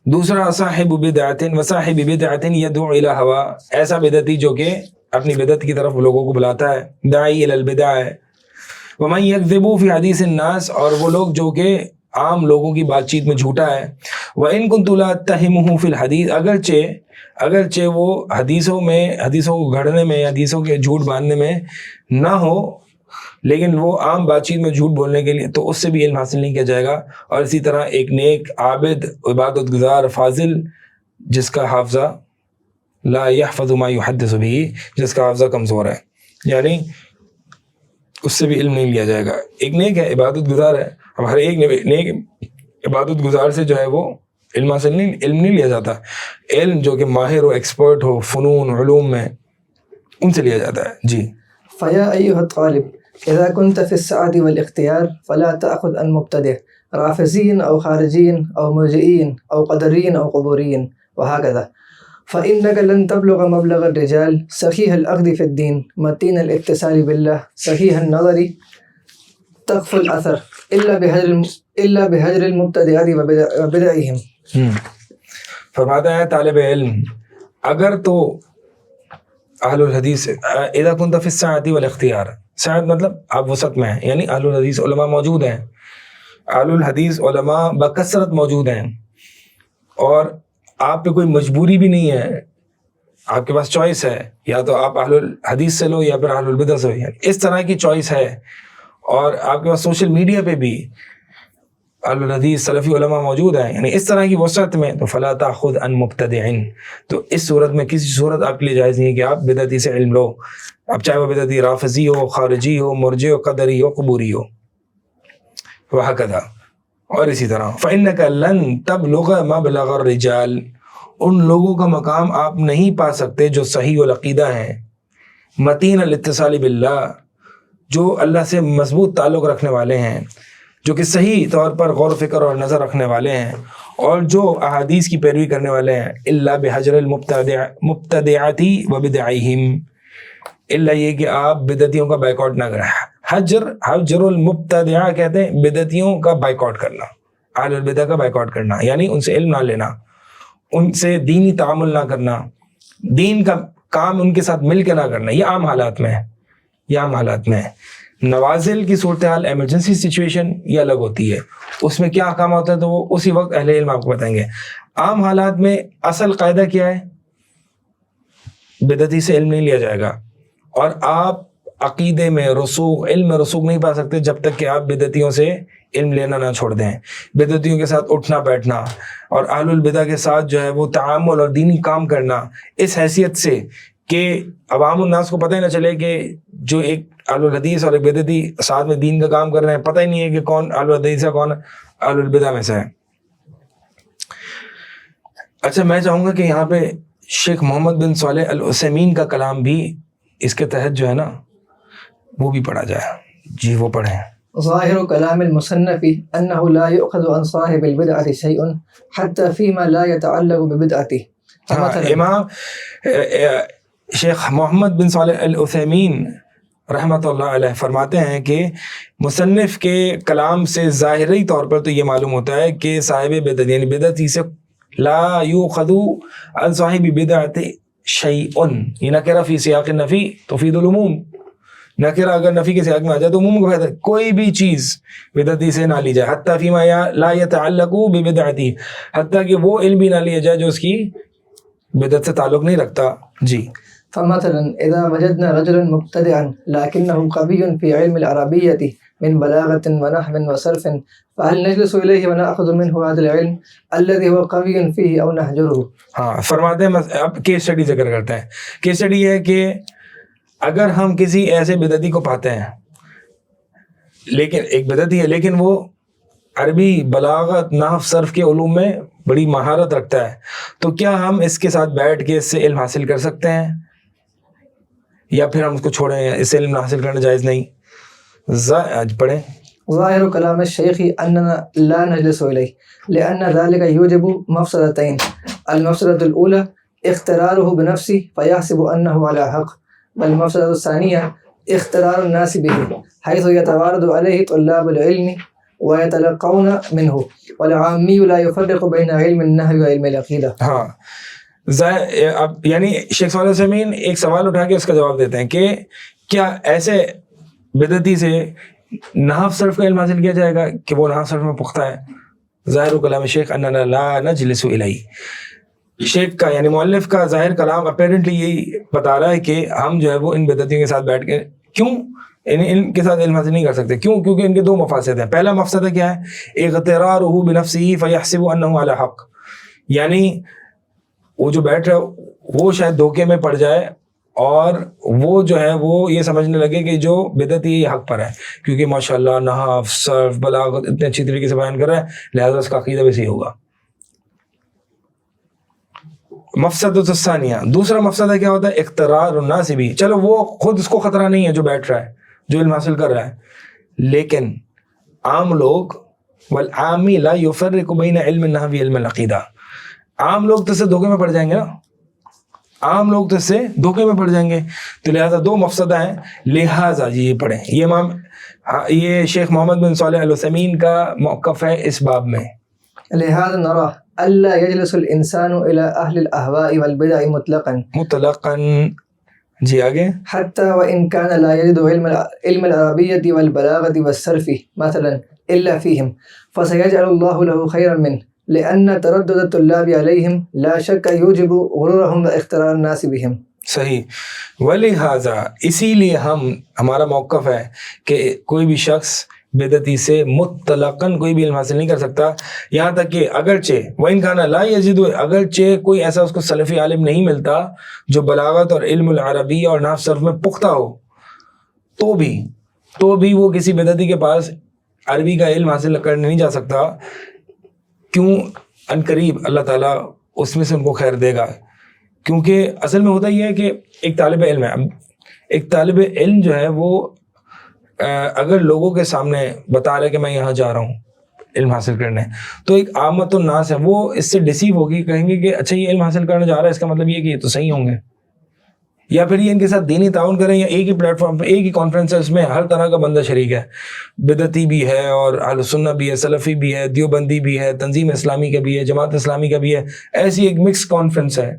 دوسرا صاحب بدعت وصاحب بدعت یدعو الی ہوا, ایسا بدعتی جو کہ اپنی بدعت کی طرف لوگوں کو بلاتا ہے. داعی الی البدع ہے. ومن یکذب فی حدیث الناس، اور وہ لوگ جو کہ عام لوگوں کی بات چیت میں جھوٹا ہے. وان کنت لا اتہمہ فی الحدیث، اگرچہ وہ حدیثوں کو گھڑنے میں، حدیثوں کے جھوٹ باندھنے میں نہ ہو، لیکن وہ عام بات چیت میں جھوٹ بولنے کے لیے، تو اس سے بھی علم حاصل نہیں کیا جائے گا. اور اسی طرح ایک نیک عابد عبادت گزار فاضل جس کا حافظہ لا یحفظ ما یحدث به، جس کا حافظہ کمزور ہے، یعنی اس سے بھی علم نہیں لیا جائے گا. ایک نیک ہے، عبادت گزار ہے. اب ہر ایک نیک عبادت گزار سے جو ہے وہ علم حاصل علم نہیں لیا جاتا. علم جو کہ ماہر ہو، ایکسپرٹ ہو فنون علوم میں، ان سے لیا جاتا ہے. جی. فيا أيها الطالب إذا كنت في السعة والاختيار فلا تأخذ عن مبتدع رافضي أو خارجي أو مرجئي أو قدري أو قبوري وهكذا، فإنك لن تبلغ مبلغ الرجال صحيح الأخذ في الدين متين الاتصال بالله صحيح النظر تخفى الأثر إلا بهجر المبتدعات وبدعهم. فرماتا ہے طالب علم اگر تو اہل الحدیث اذا كنت في السعة والاختیار، سعد مطلب آپ وسط میں ہیں، یعنی اہل الحدیث علماء موجود ہیں، اہل الحدیث علماء بکثرت موجود ہیں، اور آپ پہ کوئی مجبوری بھی نہیں ہے، آپ کے پاس چوائس ہے، یا تو آپ اہل الحدیث سے لو یا پھر اہل البدع سے لو، یعنی اس طرح کی چوائس ہے. اور آپ کے پاس سوشل میڈیا پہ بھی اہل الحدیث سلفی علماء موجود ہیں، یعنی اس طرح کی وسعت میں، تو فلا تاخذ عن مبتدع، تو اس صورت میں کسی صورت آپ کے لیے جائز نہیں ہے کہ آپ بدعتی سے علم لو، اب چاہے وہ بدعتی رافضی ہو، خارجی ہو، مرجئ ہو، قدری ہو، قبوری ہو، وہکذا. اور اسی طرح فإنك لن تبلغ مبلغ الرجال، ان لوگوں کا مقام آپ نہیں پا سکتے جو صحیح العقیدہ ہیں، متین الاتصال باللہ، جو اللہ سے مضبوط تعلق رکھنے والے ہیں، جو کہ صحیح طور پر غور و فکر اور نظر رکھنے والے ہیں، اور جو احادیث کی پیروی کرنے والے ہیں. الا بحجر المبتدعات وبدعہم، الا یہ کہ آپ بدعتیوں کا بائیکاٹ نہ کریں. حجر المبتدع کہتے ہیں بدعتیوں کا بائیکاٹ کرنا، اہل البدع کا بائیکاٹ کرنا، یعنی ان سے علم نہ لینا، ان سے دینی تعامل نہ کرنا، دین کا کام ان کے ساتھ مل کے نہ کرنا. یہ عام حالات میں ہے. نوازل کی صورتحال، ایمرجنسی سچویشن، یہ الگ ہوتی ہے، اس میں کیا احکام ہوتا ہے تو وہ اسی وقت اہل علم آپ کو بتائیں گے. عام حالات میں اصل قاعدہ کیا ہے؟ بدعتی سے علم نہیں لیا جائے گا، اور آپ عقیدے میں رسوخ، علم میں رسوخ نہیں پا سکتے جب تک کہ آپ بدعتیوں سے علم لینا نہ چھوڑ دیں. بدعتیوں کے ساتھ اٹھنا بیٹھنا اور اہل البدع کے ساتھ جو ہے وہ تعامل اور دینی کام کرنا اس حیثیت سے کہ عوام الناس کو پتہ ہی نہ چلے کہ جو ایک اہل الحدیث اور ایک بدعتی ساتھ میں دین کا کام کر رہے ہیں، پتہ ہی نہیں ہے کہ کون اہل الحدیث ہے کون اہل البدع میں سے ہے. اچھا، میں چاہوں گا کہ یہاں پہ شیخ محمد بن صالح العثیمین کا کلام بھی اس کے تحت جو ہے نا وہ بھی پڑھا جائے. جی وہ پڑھیں. ظاہر کلام المصنف انه لا يؤخذ عن صاحب البدعة شيء حتى فيما لا يتعلق ببدعته. امام شیخ محمد بن صالح العثیمین رحمۃ اللہ علیہ فرماتے ہیں کہ مصنف کے کلام سے ظاہری طور پر تو یہ معلوم ہوتا ہے کہ صاحب بدعت یعنی بدعتی سے لا یؤخذ عن صاحب بدعت شیء، یہ نکرہ فی سیاق النفی تفید العموم. نکرہ اگر نفی کے سیاق میں آ جائے تو عموم کو فائدہ، کوئی بھی چیز بدعتی سے نہ لی جائے، حتیٰ فیما لا یتعلق ببدعتی، حتیٰ کہ وہ علم بھی نہ لیا جائے جو اس کی بدعت سے تعلق نہیں رکھتا. جی. فمثلا اذا وجدنا رجلا مبتدعا لكنه قوي في علم العربية من بلاغة ونحو وصرف فهل نجلس إليه ونأخذ منه هذا العلم الذي هو قوي فيه أو نهجره؟ ہاں فرماتے ہیں. اب کیس اسٹڈی ذکر کرتے ہیں. کیس اسٹڈی ہے کہ اگر ہم کسی ایسے بدعتی کو پاتے ہیں، لیکن ایک بدعتی ہے لیکن وہ عربی بلاغت نحو صرف کے علوم میں بڑی مہارت رکھتا ہے، تو کیا ہم اس کے ساتھ بیٹھ کے اس سے علم حاصل کر سکتے ہیں یا پھر ہم اس کو چھوڑیں، اس سے علم حاصل کرنا جائز نہیں؟ پڑھیں. ظاہر کلام الشیخ اننا لا نجلس الیہ لان ذلك يوجب مفسدتين. المفسدة الاولى اختراره بنفسه فيحسب انه على حق، والمفسدة الثانية اخترار الناس به حيث يتوارد عليه طلاب العلم ويتلقون منه، والعامي لا يفرق بين علم النحو وعلم العقيدة. ہاں اب یعنی شیخ صالح عثیمین ایک سوال اٹھا کے اس کا جواب دیتے ہیں کہ کیا ایسے بدعتی سے نحو صرف کا علم حاصل کیا جائے گا کہ وہ نحو صرف میں پختہ ہے؟ ظاہر کلام شیخ اننا لا نجلس الیہ، شیخ کا یعنی مؤلف کا ظاہر کلام اپیرنٹلی یہی بتا رہا ہے کہ ہم جو ہے وہ ان بدعتیوں کے ساتھ بیٹھ کے کیوں ان کے ساتھ علم حاصل نہیں کر سکتے؟ کیوں؟ کیونکہ ان کے دو مفاسد ہیں. پہلا مفسدہ کیا ہے؟ اغترارہ بنفسہ فیحسب انہ علی حق، یعنی وہ جو بیٹھ رہا ہے وہ شاید دھوکے میں پڑ جائے اور وہ جو ہے وہ یہ سمجھنے لگے کہ جو بدعتی یہ حق پر ہے، کیونکہ ماشاءاللہ نحو صرف بلاغت اتنے اچھی طریقے سے بیان کر رہا ہے لہذا اس کا عقیدہ بھی صحیح ہوگا. مفسدۃ الثانیہ، دوسرا مفسدہ کیا ہوتا ہے؟ اقترار الناس بھی. چلو وہ خود اس کو خطرہ نہیں ہے جو بیٹھ رہا ہے، جو علم حاصل کر رہا ہے، لیکن عام لوگ والعامی لا یفرق بین علم النحو علم العقیدہ، عام لوگ تو اس سے دھوکے میں پڑ جائیں گے نا، عام لوگ تو اس سے دھوکے میں پڑ جائیں گے. تو لہٰذا دو مفسدہ ہیں، لہٰذا یہ پڑھیں. یہ شیخ محمد بن صالح العثیمین کا موقف ہے اس باب میں. لہذا نرى الا يجلس الانسان الى اهل الاهواء والبدع مطلقا جی آگے. حتى وان كان لا يجد علم العربية والبلاغة والصرف مثلا الا فيهم فسيجعل الله له خيرا منه، لأن تردد الطلاب عليهم لا شك يوجب غرورهم واختراع الناس بهم. صحیح. ولہذا اسی لیے ہمارا موقف ہے کہ کوئی بھی شخص بدعتی سے مطلقاً کوئی بھی علم حاصل نہیں کر سکتا، یہاں تک کہ اگرچہ وَإِنْ كَانَ لَا يَجِدُ، اگرچہ کوئی ایسا اس کو سلفی عالم نہیں ملتا جو بلاغت اور علم العربی اور نحو صرف میں پختہ ہو، تو بھی وہ کسی بدعتی کے پاس عربی کا علم حاصل کرنے نہیں جا سکتا. کیوں؟ ان قریب اللہ تعالیٰ اس میں سے ان کو خیر دے گا. کیونکہ اصل میں ہوتا یہ ہے کہ ایک طالب علم ہے، ایک طالب علم جو ہے وہ اگر لوگوں کے سامنے بتا رہے کہ میں یہاں جا رہا ہوں علم حاصل کرنے، تو ایک عامت الناس ہے وہ اس سے ڈسیو ہوگی، کہیں گے کہ اچھا یہ علم حاصل کرنے جا رہا ہے اس کا مطلب یہ کہ یہ تو صحیح ہوں گے، یا پھر یہ ان کے ساتھ دینی تعاون کریں، یا ایک ہی پلیٹ فارم پہ ایک ہی کانفرنس ہے اس میں ہر طرح کا بندہ شریک ہے، بدعتی بھی ہے اور اہل سنہ بھی ہے، سلفی بھی ہے، دیوبندی بھی ہے، تنظیم اسلامی کا بھی ہے، جماعت اسلامی کا بھی ہے، ایسی ایک مکس کانفرنس ہے.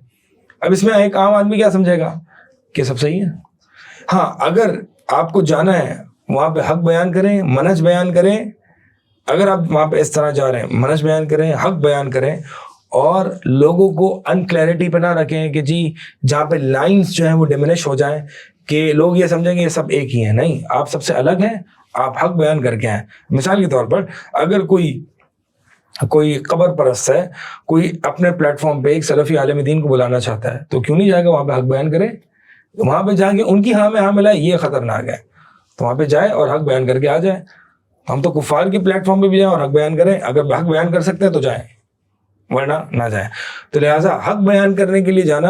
اب اس میں ایک عام آدمی کیا سمجھے گا کہ سب صحیح ہے. ہاں اگر آپ کو جانا ہے وہاں پہ حق بیان کریں، منہج بیان کریں، اگر آپ وہاں پہ اس طرح جا رہے ہیں منہج بیان کریں، حق بیان کریں، اور لوگوں کو ان کلیئرٹی پہ نہ رکھیں کہ جی جہاں پہ لائنز جو ہیں وہ ڈیمنش ہو جائیں کہ لوگ یہ سمجھیں گے یہ سب ایک ہی ہیں. نہیں، آپ سب سے الگ ہیں، آپ حق بیان کر کے ہیں. مثال کے طور پر اگر کوئی قبر پرست ہے، کوئی اپنے پلیٹ فارم پہ ایک سلفی عالم دین کو بلانا چاہتا ہے تو کیوں نہیں جائے گا وہاں پہ حق بیان کرے؟ وہاں پہ جا کے ان کی ہاں میں ہاں ملا یہ خطرناک ہے، تو وہاں پہ جائے اور حق بیان کر کے آ جائے. ہم تو کفار کے پلیٹ فارم پہ بھی جائیں اور حق بیان کریں، اگر حق بیان کر سکتے ہیں تو جائیں ورنہ نہ جائیں. تو لہٰذا حق بیان کرنے کے لیے جانا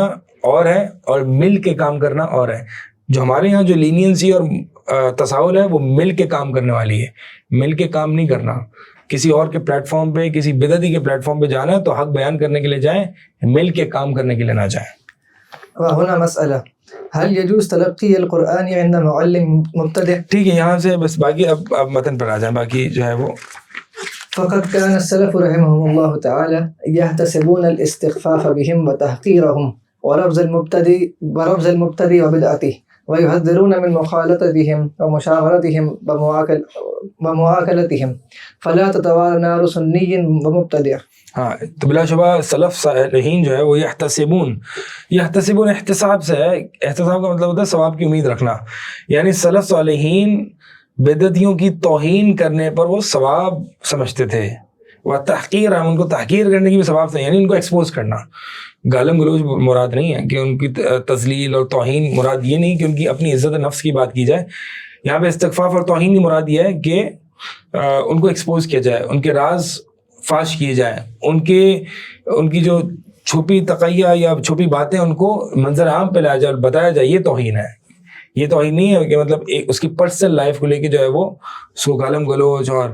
اور ہے اور مل کے کام کرنا اور ہے. جو ہمارے یہاں جو لینینسی اور تساہل ہے وہ مل کے کام کرنے والی ہے، مل کے کام نہیں کرنا. کسی اور کے پلیٹ فارم پہ، کسی بدعتی کے پلیٹ فارم پہ جانا ہے تو حق بیان کرنے کے لیے جائیں، مل کے کام کرنے کے لیے نہ جائیں. وهنا مسألة هل يجوز تلقي القرآن عند معلم مبتدئ؟ ٹھیک ہے، یہاں سے بس باقی اب متن پر آ جائیں، باقی جو ہے وہ. فقد كان السلف رحمهم الله تعالى يحتسبون الاستخفاف بهم وتحقيرهم ورفض المبتدئ وبدعته، ويحذرون من مخالطتهم ومشاورتهم ومواكلتهم، فلا تتوارى نار سني ومبتدع. ہاں تو بلا شبہ سلف صالحین جو ہے وہ یحتسبون احتساب سے ہے. احتساب کا مطلب ہوتا ہے ثواب کی امید رکھنا، یعنی سلف صالحین بدعتیوں کی توہین کرنے پر وہ ثواب سمجھتے تھے. وہ تحقیر، ہم ان کو تحقیر کرنے کی بھی ثواب سے، یعنی ان کو ایکسپوز کرنا. گالم گلوچ مراد نہیں ہے کہ ان کی تذلیل اور توہین، مراد یہ نہیں کہ ان کی اپنی عزت نفس کی بات کی جائے. یہاں پہ استغفاف اور توہین کی مراد یہ ہے کہ ان کو ایکسپوز کیا جائے، ان کے راز فاش کیے جائیں، ان کی جو چھپی تقیہ یا چھپی باتیں ان کو منظر عام پہ لایا جائے اور بتایا جائے. یہ توہین ہے. یہ توہین نہیں ہے کہ مطلب اس کی پرسنل لائف کو لے کے جو ہے وہ اس کو گالم گلوچ اور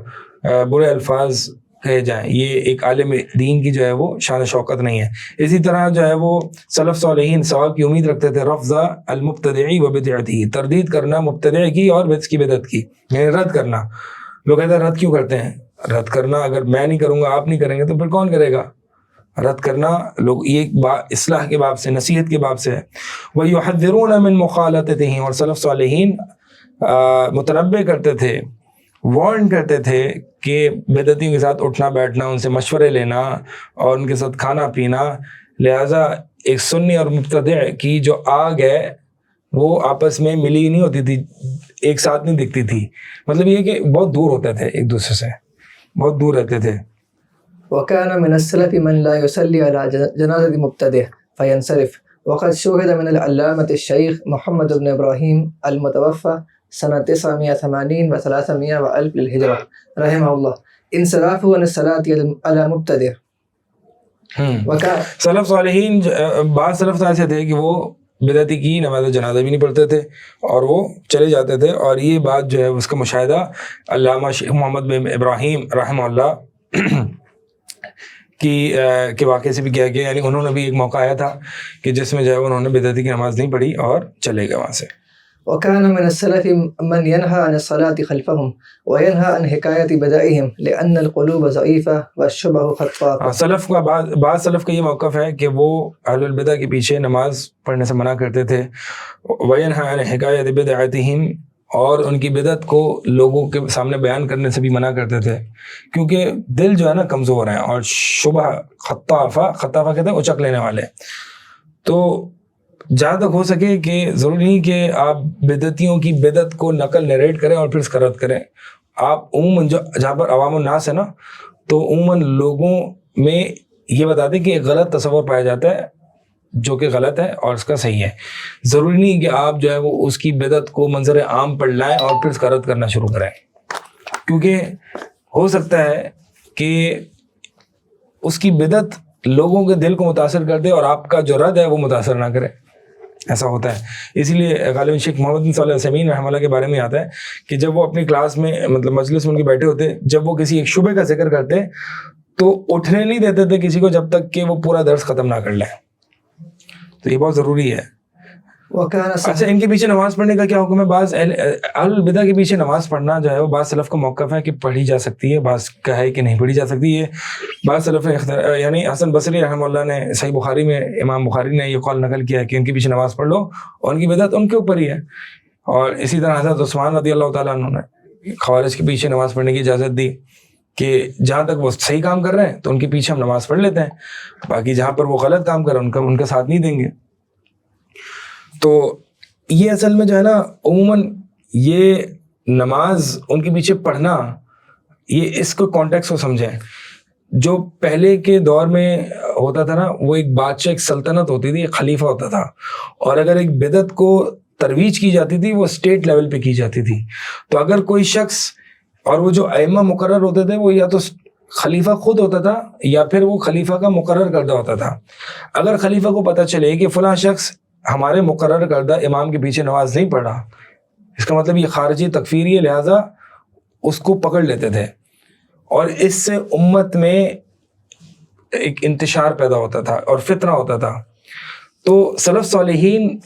برے الفاظ کہے جائیں. یہ ایک عالم دین کی جو ہے وہ شان شوکت نہیں ہے. اسی طرح جو ہے وہ سلف صالحین ثواب کی امید رکھتے تھے. رفض المبتدع و بدعتہ، تردید کرنا مبتدع کی اور اس کی بدعت کی، یعنی رد کرنا. لوگ کہتے ہیں رد کیوں کرتے ہیں؟ رد کرنا اگر میں نہیں کروں گا، آپ نہیں کریں گے تو پھر کون کرے گا؟ رد کرنا لوگ یہ اصلاح کے باب سے، نصیحت کے باب سے ہے. وَيُحَذِّرُونَ مِن مُخَالَطَتِهِمْ، اور سلف صالحین متنبہ کرتے تھے، وارن کرتے تھے کہ بدعتیوں کے ساتھ اٹھنا بیٹھنا، ان سے مشورے لینا اور ان کے ساتھ کھانا پینا. لہٰذا ایک سنی اور مبتدع کی جو آگ ہے وہ آپس میں ملی نہیں ہوتی تھی، ایک ساتھ نہیں دکھتی تھی. مطلب یہ کہ بہت دور ہوتے تھے، ایک دوسرے سے بہت دور رہتے تھے. وكان من السلف من لا يصلي على جنازة مبتدع فينصرف، وقد شوهد من العلامة الشيخ محمد بن إبراهيم المتوفى سنة 980 و300 وألف للهجرة رحمه الله انصرافه عن الصلاة على مبتدع. سلف صالحین، بعض سلف ایسے تھے کہ وہ بدعتی کی نماز جنازہ بھی نہیں پڑھتے تھے اور وہ چلے جاتے تھے. اور یہ بات جو ہے اس کا مشاہدہ علامہ شیخ محمد بن ابراہیم رحمہ اللہ کے واقعے سے بھی کیا گیا. یعنی انہوں نے بھی ایک موقع آیا تھا کہ جس میں جو ہے انہوں نے بدعتی کی نماز نہیں پڑھی اور چلے گئے وہاں سے. وكان من السلف من ينهى عن الصلاة خلفهم وينهى عن حكاية بدائهم لأن القلوب ضعيفة والشبه خطافة. سلف کا بعض سلف کا یہ موقف ہے کہ وہ اہل البدع کے پیچھے نماز پڑھنے سے منع کرتے تھے. وینہا عن حکایت بدعتہم، اور ان کی بدعت کو لوگوں کے سامنے بیان کرنے سے بھی منع کرتے تھے، کیونکہ دل جو ہے نا کمزور ہیں. اور شبہ خطافہ کہتے ہیں اچک لینے والے. تو جہاں تک ہو سکے کہ ضروری نہیں کہ آپ بدعتیوں کی بدعت کو نقل نریٹ کریں اور پھر اس کا رد کریں. آپ عموماً جہاں پر عوام الناس ہے نا، تو عموماً لوگوں میں یہ بتا دیں کہ ایک غلط تصور پایا جاتا ہے جو کہ غلط ہے اور اس کا صحیح ہے. ضروری نہیں کہ آپ جو ہے وہ اس کی بدعت کو منظر عام پر لائیں اور پھر اس کا رد کرنا شروع کریں، کیونکہ ہو سکتا ہے کہ اس کی بدعت لوگوں کے دل کو متاثر کر دے اور آپ کا جو رد ہے وہ متاثر نہ کرے. ایسا ہوتا ہے. اسی لیے غالباً شیخ محمد بن صالح العثیمین رحمہ اللہ کے بارے میں آتا ہے کہ جب وہ اپنی کلاس میں مطلب مجلس میں ان کے بیٹھے ہوتے، جب وہ کسی ایک شبے کا ذکر کرتے تو اٹھنے نہیں دیتے تھے کسی کو جب تک کہ وہ پورا درس ختم نہ کر لیں. تو یہ بہت ضروری ہے. اچھا، ان کے پیچھے نماز پڑھنے کا کیا حکم ہے؟ بعض اہل البدع کے پیچھے نماز پڑھنا جو ہے وہ بعض سلف کا موقف ہے کہ پڑھی جا سکتی ہے، بعض کا ہے کہ نہیں پڑھی جا سکتی ہے. بعض سلف یعنی حسن بصری رحمہ اللہ نے صحیح بخاری میں، امام بخاری نے یہ قول نقل کیا ہے کہ ان کے پیچھے نماز پڑھ لو اور ان کی بدعت ان کے اوپر ہی ہے. اور اسی طرح حضرت عثمان رضی اللہ تعالیٰ عنہ نے خوارج کے پیچھے نماز پڑھنے کی اجازت دی کہ جہاں تک وہ صحیح کام کر رہے ہیں تو ان کے پیچھے ہم نماز پڑھ لیتے ہیں، باقی جہاں پر وہ غلط کام کر رہے ہیں ان کا ساتھ نہیں دیں گے. تو یہ اصل میں جو ہے نا عموماً یہ نماز ان کے پیچھے پڑھنا، یہ اس کو کانٹیکس کو سمجھیں. جو پہلے کے دور میں ہوتا تھا نا، وہ ایک بادشاہ، ایک سلطنت ہوتی تھی، ایک خلیفہ ہوتا تھا، اور اگر ایک بدعت کو ترویج کی جاتی تھی وہ اسٹیٹ لیول پہ کی جاتی تھی. تو اگر کوئی شخص، اور وہ جو ائمہ مقرر ہوتے تھے وہ یا تو خلیفہ خود ہوتا تھا یا پھر وہ خلیفہ کا مقرر کردہ ہوتا تھا. اگر خلیفہ کو پتہ چلے کہ فلاں شخص ہمارے مقرر کردہ امام کے پیچھے نماز نہیں پڑھ رہا، اس کا مطلب یہ خارجی تکفیری ہے، لہٰذا اس کو پکڑ لیتے تھے. اور اس سے امت میں ایک انتشار پیدا ہوتا تھا اور فتنہ ہوتا تھا. تو سلف صالحین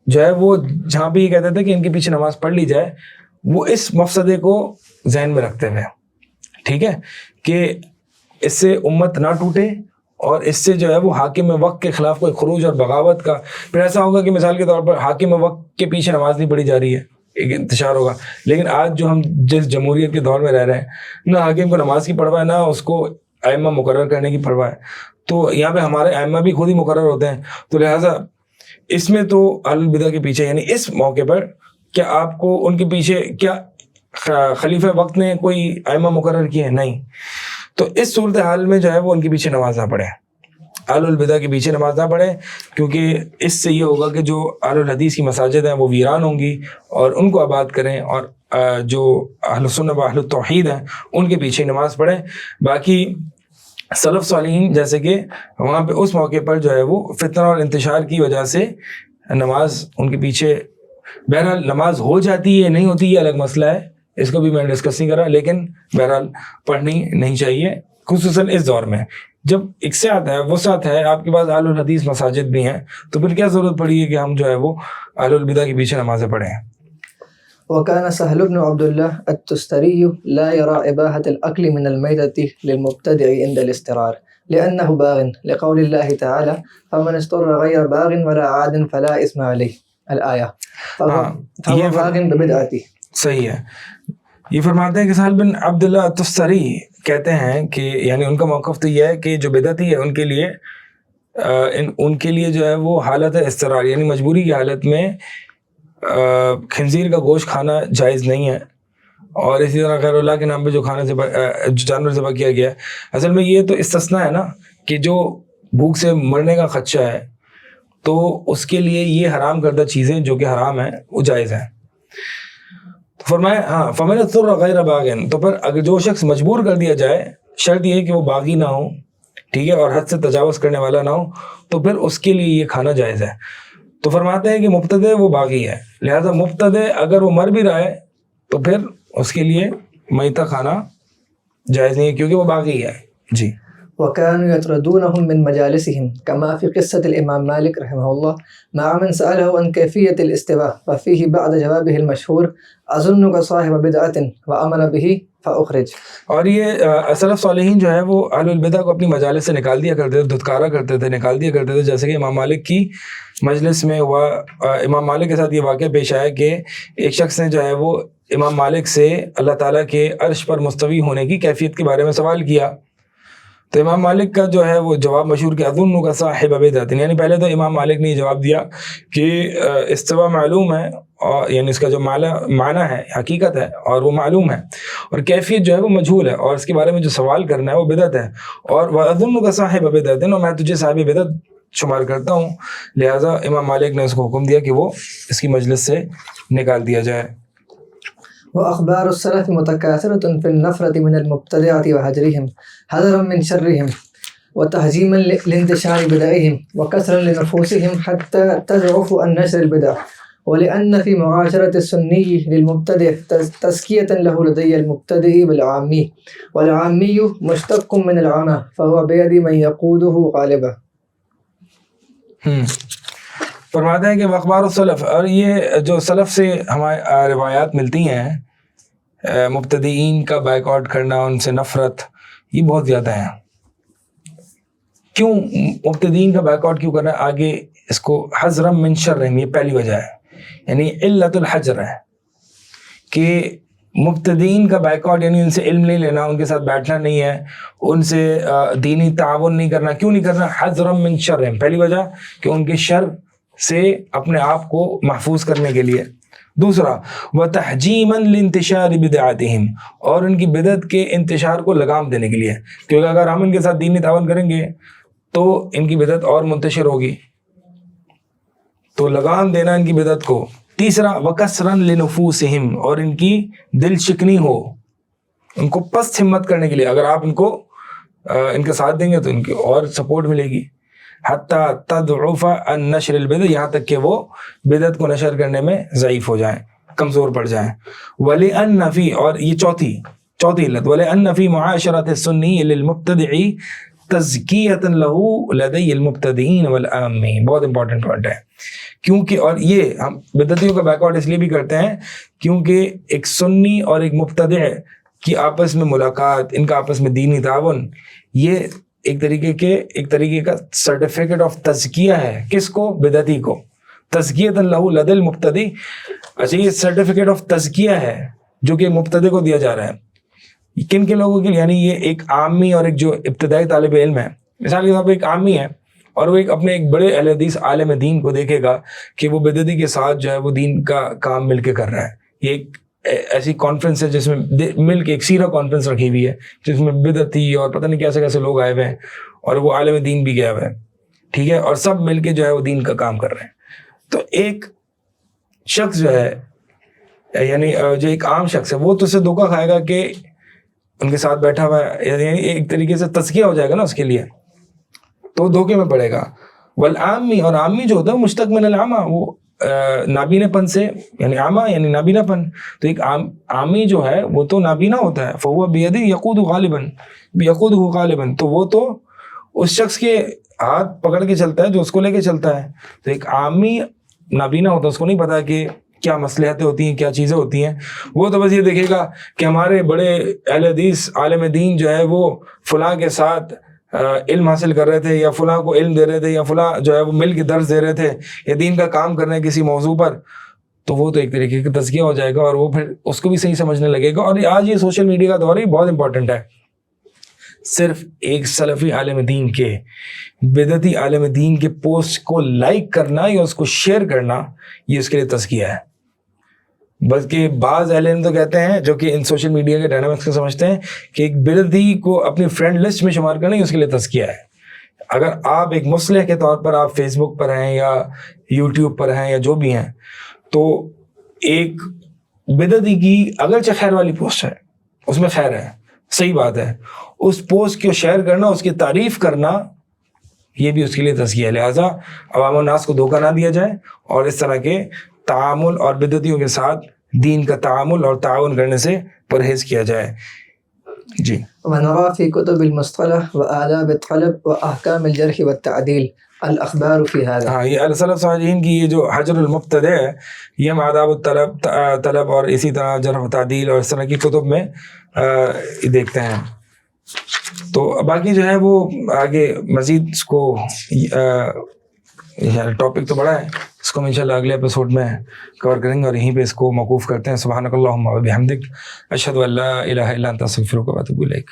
جو ہے وہ جہاں بھی یہ کہتے تھے کہ ان کے پیچھے نماز پڑھ لی جائے، وہ اس مفسدے کو ذہن میں رکھتے ہوئے، ٹھیک ہے، کہ اس سے امت نہ ٹوٹے اور اس سے جو ہے وہ حاکم وقت کے خلاف کوئی خروج اور بغاوت کا. پھر ایسا ہوگا کہ مثال کے طور پر حاکم وقت کے پیچھے نماز نہیں پڑھی جا رہی ہے، ایک انتشار ہوگا. لیکن آج جو ہم جس جمہوریت کے دور میں رہ رہے ہیں، نہ حاکم کو نماز کی پرواہ ہے، نہ اس کو ائمہ مقرر کرنے کی پرواہ ہے. تو یہاں پہ ہمارے ائمہ بھی خود ہی مقرر ہوتے ہیں. تو لہٰذا اس میں تو اہل البدع کے پیچھے، یعنی اس موقع پر کیا آپ کو ان کے پیچھے کیا خلیفہ وقت نے کوئی ائمہ مقرر کیے ہیں؟ نہیں. تو اس صورتحال میں جو ہے وہ ان کے پیچھے نماز نہ پڑھیں، اہل البدع کے پیچھے نماز نہ پڑھیں، کیونکہ اس سے یہ ہوگا کہ جو اہل الحدیث کی مساجد ہیں وہ ویران ہوں گی، اور ان کو آباد کریں، اور جو اہل السنہ و اہل التوحید ہیں ان کے پیچھے نماز پڑھیں. باقی سلف صالحین جیسے کہ وہاں پہ اس موقع پر جو ہے وہ فتنہ اور انتشار کی وجہ سے نماز ان کے پیچھے، بہرحال نماز ہو جاتی ہے نہیں ہوتی یہ الگ مسئلہ ہے، اس کو بھی میں ڈسکس نہیں کر رہا، لیکن بہرحال پڑھنی نہیں چاہیے، خصوصاً اس دور میں جب اکسعت ہے، وسعت ہے، آپ کے پاس اہل الحدیث مساجد بھی ہیں. تو پھر کیا ضرورت پڑی ہے کہ ہم جو ہے وہ اہل البدع کے پیچھے نمازیں پڑھیں. وكان سهل بن عبد الله التستري لا يرى إباحة الأكل من الميتة للمبتدع عند الاستقرار، لأنه باغ لقول الله تعالى فمن اضطر غير باغ ولا عاد فلا إثم عليه الآية فهو باغ ببدعته. صحیح ہے. یہ فرماتے ہیں کہ سہل بن عبداللہ التستری کہتے ہیں کہ یعنی ان کا موقف تو یہ ہے کہ جو بدعتی ہے ان کے لیے جو ہے وہ حالت اضطرار یعنی مجبوری کی حالت میں خنزیر کا گوشت کھانا جائز نہیں ہے, اور اسی طرح غیر اللہ کے نام پہ جو جانور ذبح کیا گیا ہے. اصل میں یہ تو استثناء ہے نا کہ جو بھوک سے مرنے کا خدشہ ہے تو اس کے لیے یہ حرام کردہ چیزیں جو کہ حرام ہیں وہ جائز ہیں. فرمایا ہاں فمن اضطر غیر باغ, تو پھر اگر جو شخص مجبور کر دیا جائے, شرط یہ ہے کہ وہ باغی نہ ہو, ٹھیک ہے, اور حد سے تجاوز کرنے والا نہ ہو, تو پھر اس کے لیے یہ کھانا جائز ہے. تو فرماتے ہیں کہ مبتدع وہ باغی ہے, لہذا مبتدع اگر وہ مر بھی رہا ہے تو پھر اس کے لیے میتہ کھانا جائز نہیں ہے کیونکہ وہ باغی ہے. جی. وكانوا يطردونهم من مجالسهم كما في قصة الإمام مالك رحمه الله مع من سأله عن كيفية الاستواء ففيه بعد جوابه المشهور أظنك صاحب بدعة وأمر به فأخرج. اور یہ سلف صالحین جو ہے وہ اہل البدع کو اپنی مجالس سے نکال دیا کرتے تھے, دھتکارا کرتے تھے, نکال دیا کرتے تھے. جیسے کہ امام مالک کی مجلس میں ہوا, امام مالک کے ساتھ یہ واقعہ پیش آیا کہ ایک شخص نے جو ہے وہ امام مالک سے اللہ تعالیٰ کے عرش پر مستوی ہونے کی کیفیت کے بارے میں سوال کیا. تو امام مالک کا جو ہے وہ جواب مشہور کہ اظن کا صاحب بدعت, یعنی پہلے تو امام مالک نے یہ جواب دیا کہ استوا معلوم ہے, اور یعنی اس کا جو معنی ہے حقیقت ہے اور وہ معلوم ہے, اور کیفیت جو ہے وہ مجہول ہے, اور اس کے بارے میں جو سوال کرنا ہے وہ بدعت ہے, اور وَأَظُنُّكَ صَاحِبَ بِدْعَةٍ, اور میں تجھے صاحب بدعت شمار کرتا ہوں. لہٰذا امام مالک نے اس کو حکم دیا کہ وہ اس کی مجلس سے نکال دیا جائے. وأخبار السلف متكاثرة في النفرة من المبتدعة وهجرهم حذرا من شرهم وتهجيما لانتشار بدعهم وكسرا لنفوسهم حتى تضعف عن نشر البدع, ولأن في معاشرة السني للمبتدع تزكية له لدي المبتدع بالعامي, والعامي مشتق من العمى فهو بيد من يقوده غالبا. فرماتے ہیں کہ اخبار السلف, اور یہ جو سلف سے ہمارے روایات ملتی ہیں مبتدئین کا بائیکاٹ کرنا, ان سے نفرت, یہ بہت زیادہ ہیں. کیوں مبتدئین کا بائیکاٹ کیوں کرنا ہے؟ آگے اس کو حذرم من شرہم, یہ پہلی وجہ ہے, یعنی علت الحجر ہے کہ مبتدئین کا بائیکاٹ یعنی ان سے علم نہیں لینا, ان کے ساتھ بیٹھنا نہیں ہے, ان سے دینی تعاون نہیں کرنا. کیوں نہیں کرنا؟ حذرم من شرہم, پہلی وجہ کہ ان کے شر سے اپنے آپ کو محفوظ کرنے کے لیے. دوسرا وَتَحْجِيمًا لِانْتِشَارِ بِدْعَاتِهِمْ, اور ان کی بدعت کے انتشار کو لگام دینے کے لیے, کیونکہ اگر ہم ان کے ساتھ دینی تعاون کریں گے تو ان کی بدعت اور منتشر ہوگی, تو لگام دینا ان کی بدعت کو. تیسرا وَكَسْرًا لِنُفُوسِهِمْ, اور ان کی دل شکنی ہو, ان کو پست ہمت کرنے کے لیے. اگر آپ ان کے ساتھ دیں گے تو ان کی اور سپورٹ ملے گی. حتیٰ تضعف عن نشر البدع, یہاں تک کہ وہ بدعت کو نشر کرنے میں ضعیف ہو جائیں, کمزور پڑ جائیں. وَلِأَنَّ فِي, اور یہ چوتھی علت, وَلِأَنَّ فِي مُعَاشَرَةِ السُّنِّيِّ لِلْمُبْتَدِعِ تَزْكِيَةً لَهُ لَدَيِّ الْمُبْتَدِعِينَ وَالْعَامِّينَ, بہت امپورٹنٹ پوائنٹ ہے. کیونکہ, اور یہ ہم بدعتیوں کا بیک آؤٹ اس لیے بھی کرتے ہیں کیونکہ ایک سنی اور ایک مبتدع کی آپس میں ملاقات, ان کا آپس میں دینی تعاون, یہ ایک طریقے کا سرٹیفکیٹ آف تزکیہ ہے. کس کو؟ بدعتی کو. تزکیۃ لہ لدی المبتدی, اچھا یہ سرٹیفکیٹ آف تزکیہ ہے جو کہ مبتدی کو دیا جا رہا ہے. کن کے لوگوں کے لیے؟ یعنی یہ ایک عامی اور ایک جو ابتدائی طالب علم ہے, مثال کے طور پہ ایک عامی ہے اور وہ اپنے ایک بڑے اہل حدیث عالم دین کو دیکھے گا کہ وہ بدعتی کے ساتھ جو ہے وہ دین کا کام مل کے کر رہا ہے. یہ ایک ایسی کانفرنس ہے جس میں مل کے ایک سیرہ کانفرنس رکھی ہوئی ہے جس میں بدعتی اور پتہ نہیں کیسے لوگ آئے ہوئے ہیں, اور وہ عالم دین بھی گیا ہوا ہے, ٹھیک ہے, اور سب مل کے جو ہے وہ دین کا کام کر رہے ہیں. تو ایک شخص جو ہے یعنی جو ایک عام شخص ہے وہ تو اسے دھوکہ کھائے گا کہ ان کے ساتھ بیٹھا ہوا ہے, یعنی ایک طریقے سے تزکیہ ہو جائے گا نا اس کے لیے, تو دھوکے میں پڑے گا. والعامی, اور عامی جو ہوتا ہے مشتق من العامہ, وہ نابینا پن سے, یعنی عامہ یعنی نابینا پن. تو ایک عامی جو ہے وہ تو نابینا ہوتا ہے, فہو بیدی یقود غالباً, تو وہ تو اس شخص کے ہاتھ پکڑ کے چلتا ہے جو اس کو لے کے چلتا ہے. تو ایک عامی نابینا ہوتا ہے, اس کو نہیں پتا کہ کیا مصلحتیں ہوتی ہیں, کیا چیزیں ہوتی ہیں. وہ تو بس یہ دیکھے گا کہ ہمارے بڑے اہل حدیث عالم دین جو ہے وہ فلاں کے ساتھ علم حاصل کر رہے تھے یا فلاں کو علم دے رہے تھے یا فلاں جو ہے وہ مل کے درس دے رہے تھے یا دین کا کام کر رہے ہیں کسی موضوع پر, تو وہ تو ایک طریقے کا تزکیہ ہو جائے گا اور وہ پھر اس کو بھی صحیح سمجھنے لگے گا. اور آج یہ سوشل میڈیا کا دور ہے, بہت امپورٹنٹ ہے. صرف ایک سلفی عالم دین کے بدعتی عالم دین کے پوسٹ کو لائک کرنا یا اس کو شیئر کرنا یہ اس کے لیے تزکیہ ہے. بلکہ بعض اہل علم تو کہتے ہیں جو کہ ان سوشل میڈیا کے ڈائنامکس کو سمجھتے ہیں کہ ایک بدعتی کو اپنی فرینڈ لسٹ میں شمار کرنا ہی اس کے لیے تزکیہ ہے. اگر آپ ایک مصلح کے طور پر آپ فیس بک پر ہیں یا یوٹیوب پر ہیں یا جو بھی ہیں, تو ایک بدعتی کی اگرچہ خیر والی پوسٹ ہے, اس میں خیر ہے, صحیح بات ہے, اس پوسٹ کو شیئر کرنا, اس کی تعریف کرنا, یہ بھی اس کے لیے تزکیہ ہے. لہٰذا عوام الناس کو دھوکہ نہ دیا جائے اور اس طرح کے تعامل اور بدعتیوں کے ساتھ دین کا تعامل اور تعاون کرنے سے پرہیز کیا جائے. جی. ونرى في كتب المصطلح وآداب الطلب وأحكام الجرح والتعديل الأخبار في هذا. ہاں, یہ سلف صالحین کی یہ جو حجر المبتدع ہے, یہ ہم آداب طلب اور اسی طرح جرح و تعدیل اور اس طرح کی کتب میں دیکھتے ہیں. تو باقی جو ہے وہ آگے مزید اس کو ٹاپک تو بڑا ہے, اس کو ہم انشاءاللہ اگلے ایپیسوڈ میں کور کریں گے اور یہیں پہ اس کو موقوف کرتے ہیں. سبحانک اللہم و بحمدک اشہد ان لا الہ الا انت استغفرک و اتوب الیک.